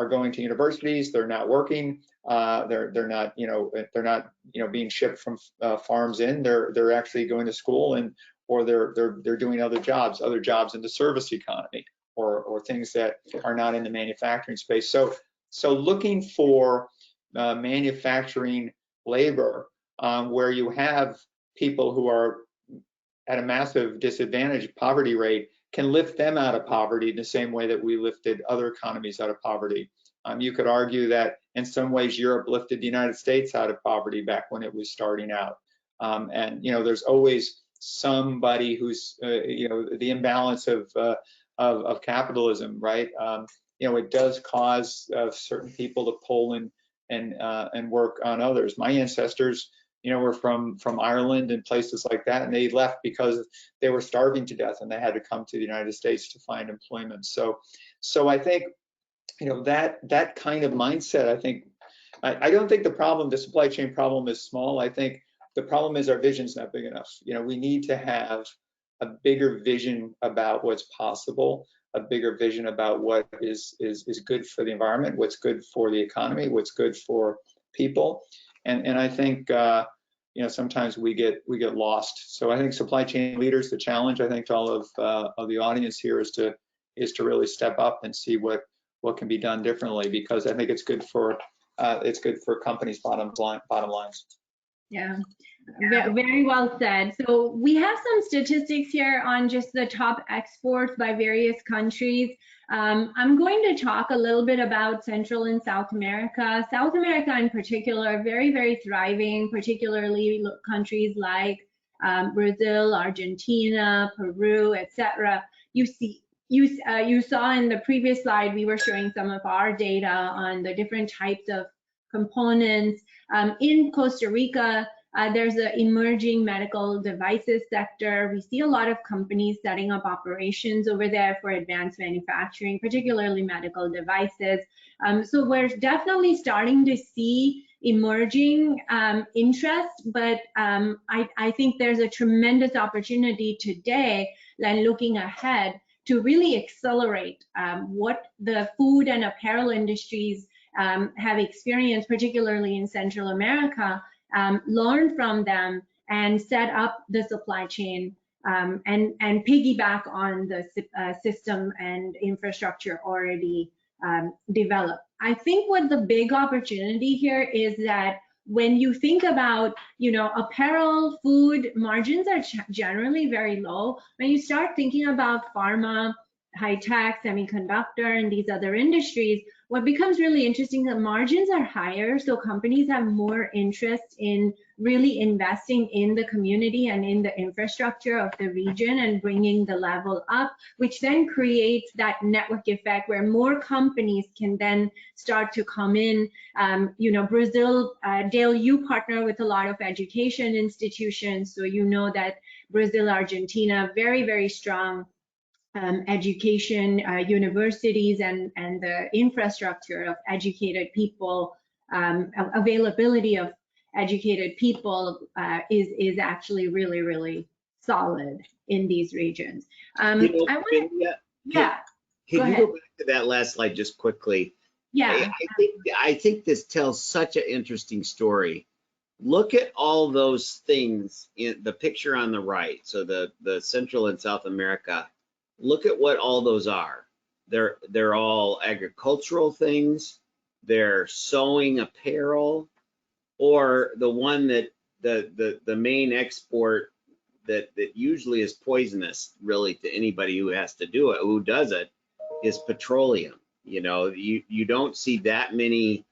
going to universities. They're not working. They're not being shipped from farms in. They're actually going to school, or they're doing other jobs in the service economy, or things that are not in the manufacturing space. So looking for manufacturing labor where you have people who are at a massive disadvantage, poverty rate, can lift them out of poverty the same way that we lifted other economies out of poverty. You could argue that in some ways Europe lifted the United States out of poverty back when it was starting out. And there's always somebody who's the imbalance of capitalism, right? It does cause certain people to pull and work on others. My ancestors, were from Ireland and places like that, and they left because they were starving to death and they had to come to the United States to find employment. So I think, that kind of mindset, I don't think the supply chain problem is small. I think the problem is our vision's not big enough. We need to have a bigger vision about what's possible, a bigger vision about what is good for the environment, what's good for the economy, what's good for people. And I think sometimes we get lost. So I think supply chain leaders, the challenge, I think, to all of the audience here is to really step up and see what can be done differently, because I think it's good for companies' bottom lines. Yeah, very well said. So we have some statistics here on just the top exports by various countries. I'm going to talk a little bit about Central and South America. South America in particular, very, very thriving, particularly countries like Brazil, Argentina, Peru, etc. You saw in the previous slide, we were showing some of our data on the different types of components. In Costa Rica, there's an emerging medical devices sector. We see a lot of companies setting up operations over there for advanced manufacturing, particularly medical devices. So we're definitely starting to see emerging interest, but I think there's a tremendous opportunity today, and looking ahead, to really accelerate what the food and apparel industries have experienced, particularly in Central America, learn from them and set up the supply chain and piggyback on the system and infrastructure already developed. I think what the big opportunity here is that when you think about, apparel, food, margins are generally very low. When you start thinking about pharma, high tech, semiconductor, and these other industries, what becomes really interesting, the margins are higher, so companies have more interest in really investing in the community and in the infrastructure of the region and bringing the level up, which then creates that network effect where more companies can then start to come in. Brazil, Dale, you partner with a lot of education institutions, so that Brazil, Argentina, very, very strong education, universities, and the infrastructure of educated people availability of educated people is actually really, really solid in these regions. I want to, yeah. Can you go back to that last slide just quickly? Yeah. I think this tells such an interesting story. Look at all those things in the picture on the right. So the Central and South America, look at what all those are. They're all agricultural things. They're sewing apparel, or the one that the main export that usually is poisonous really to anybody who has to do it, who does it, is petroleum. You know, you don't see that many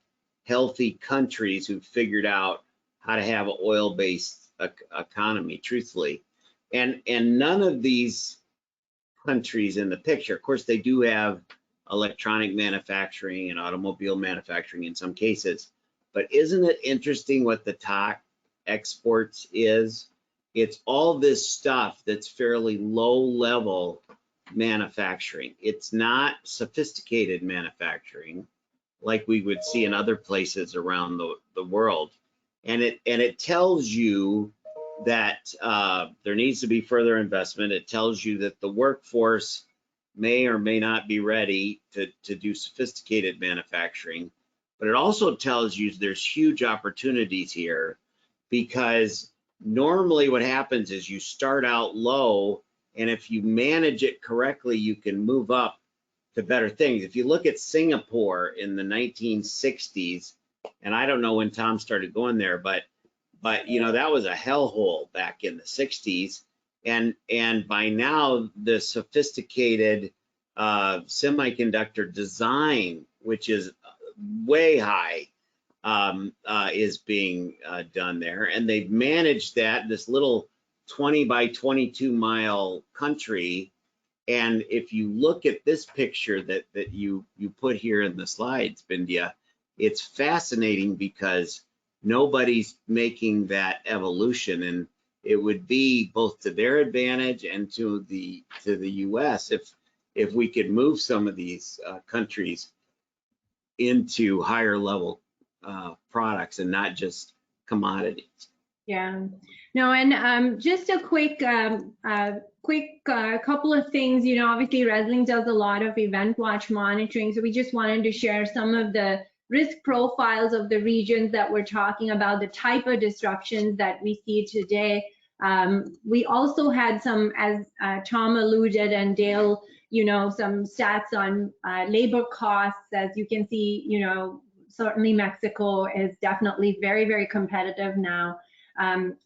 healthy countries who've figured out how to have an oil-based economy, truthfully. And none of these countries in the picture, of course, they do have electronic manufacturing and automobile manufacturing in some cases, but isn't it interesting what the top exports is? It's all this stuff that's fairly low-level manufacturing. It's not sophisticated manufacturing like we would see in other places around the world. And it tells you that there needs to be further investment. It tells you that the workforce may or may not be ready to do sophisticated manufacturing. But it also tells you there's huge opportunities here, because normally what happens is you start out low, and if you manage it correctly, you can move up to better things. If you look at Singapore in the 1960s, and I don't know when Tom started going there, but you know, that was a hellhole back in the 60s, and by now the sophisticated semiconductor design, which is way high, is being done there, and they've managed that, this little 20 by 22 mile country. And if you look at this picture that you put here in the slides, Bindiya, it's fascinating because nobody's making that evolution, and it would be both to their advantage and to the US if we could move some of these countries into higher level products and not just commodities. Yeah, no, and just a quick couple of things. You know, obviously Resilinc does a lot of event watch monitoring, so we just wanted to share some of the risk profiles of the regions that we're talking about, the type of disruptions that we see today. We also had some, as Tom alluded, and Dale, you know, some stats on labor costs. As you can see, you know, certainly Mexico is definitely very, very competitive now. You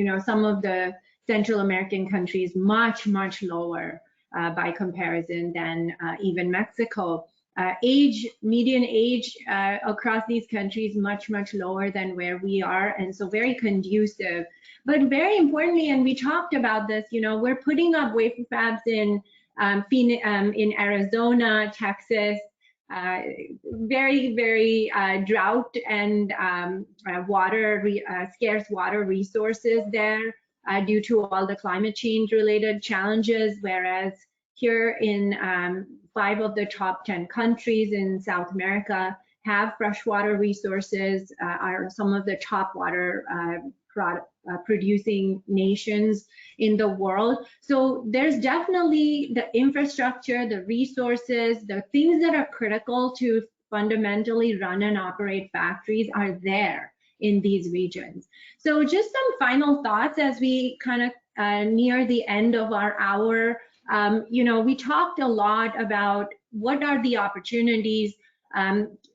know, some of the Central American countries much, much lower by comparison than even Mexico. Median age across these countries much, much lower than where we are, and so very conducive. But very importantly, and we talked about this, you know, we're putting up wafer fabs in Arizona, Texas, very, very drought and scarce water resources there due to all the climate change related challenges, whereas here in 5 of the top 10 countries in South America have freshwater resources, are some of the top water producing nations in the world. So there's definitely the infrastructure, the resources, the things that are critical to fundamentally run and operate factories are there in these regions. So just some final thoughts as we kind of near the end of our hour. You know, we talked a lot about what are the opportunities.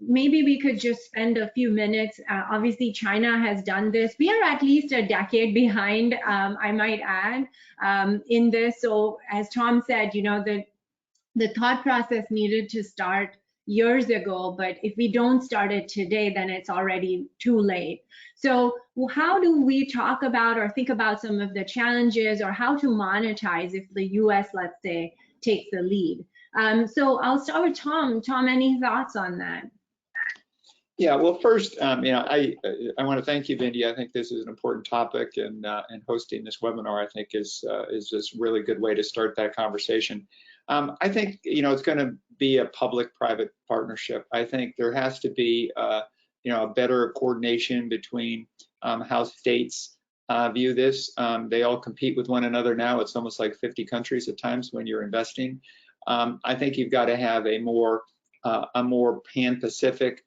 Maybe we could just spend a few minutes. Obviously, China has done this. We are at least a decade behind, I might add, in this. So as Tom said, you know, the thought process needed to start years ago, but if we don't start it today, then it's already too late. So how do we talk about or think about some of the challenges, or how to monetize if the US, let's say, takes the lead? So I'll start with Tom. Tom, any thoughts on that? Yeah, well, first, I want to thank you, Bindiya. I think this is an important topic, and hosting this webinar, I think, is this really good way to start that conversation. I think it's going to be a public-private partnership. I think there has to be a better coordination between how states view this. They all compete with one another now. It's almost like 50 countries at times when you're investing. I think you've got to have a more pan-Pacific.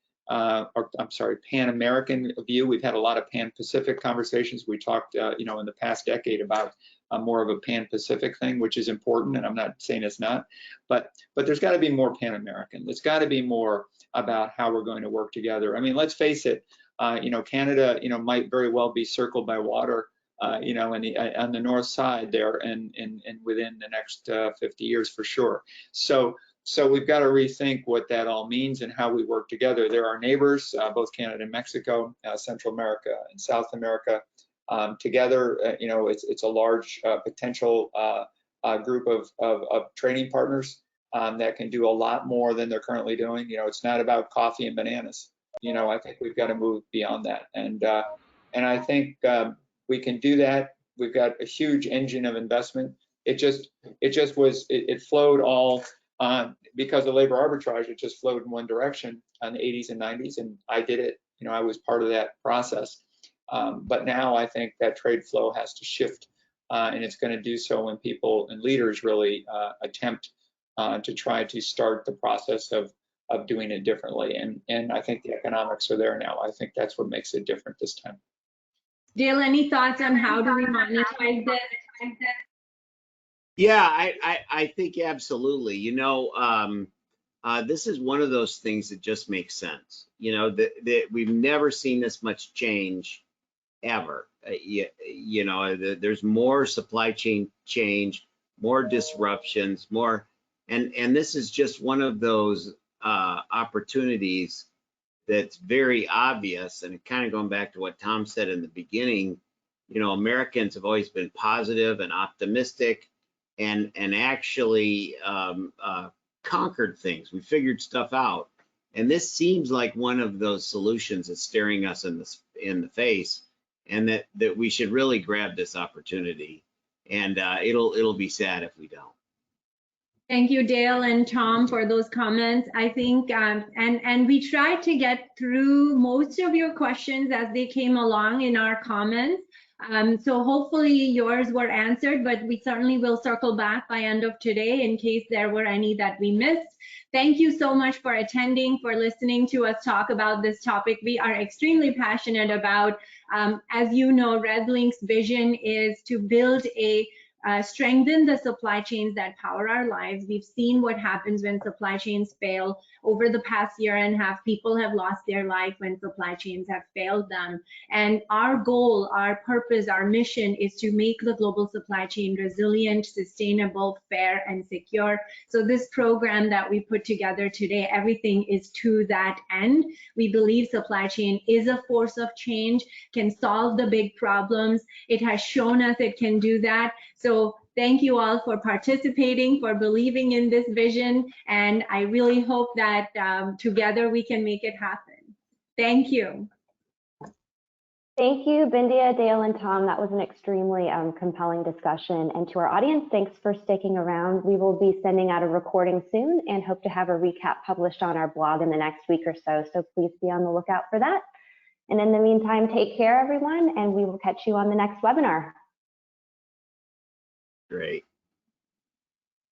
Pan-American view. We've had a lot of Pan-Pacific conversations. We talked, in the past decade about more of a Pan-Pacific thing, which is important, and I'm not saying it's not, but there's got to be more Pan-American. There's got to be more about how we're going to work together. I mean, let's face it, Canada, might very well be circled by water, on the north side there, and within the next 50 years for sure. So we've got to rethink what that all means and how we work together. There are neighbors, both Canada and Mexico, Central America and South America. Together, it's a large potential group of trading partners that can do a lot more than they're currently doing. It's not about coffee and bananas. I think we've got to move beyond that. And I think we can do that. We've got a huge engine of investment. It flowed all because of labor arbitrage. It just flowed in one direction in the 80s and 90s, and I did it. I was part of that process. But now I think that trade flow has to shift, and it's going to do so when people and leaders really attempt to try to start the process of doing it differently. And I think the economics are there now. I think that's what makes it different this time. Dale, any thoughts on how do we monetize this? Yeah, I think absolutely. This is one of those things that just makes sense. That we've never seen this much change ever. There's more supply chain change, more disruptions, more, and this is just one of those opportunities that's very obvious. And kind of going back to what Tom said in the beginning, Americans have always been positive and optimistic, and actually conquered things. We figured stuff out, and this seems like one of those solutions that's staring us in the face, and that we should really grab this opportunity. And it'll be sad if we don't. Thank you, Dale and Tom, for those comments. I think, and we tried to get through most of your questions as they came along in our comments. So hopefully yours were answered, but we certainly will circle back by end of today in case there were any that we missed. Thank you so much for attending, for listening to us talk about this topic. We are extremely passionate about, as you know, Resilinc's vision is to build strengthen the supply chains that power our lives. We've seen what happens when supply chains fail. Over the past year and a half, people have lost their life when supply chains have failed them. And our goal, our purpose, our mission is to make the global supply chain resilient, sustainable, fair, and secure. So this program that we put together today, everything is to that end. We believe supply chain is a force of change, can solve the big problems. It has shown us it can do that. So thank you all for participating, for believing in this vision, and I really hope that together we can make it happen. Thank you. Thank you, Bindiya, Dale, and Tom. That was an extremely compelling discussion. And to our audience, thanks for sticking around. We will be sending out a recording soon and hope to have a recap published on our blog in the next week or so. So please be on the lookout for that. And in the meantime, take care, everyone, and we will catch you on the next webinar. Great.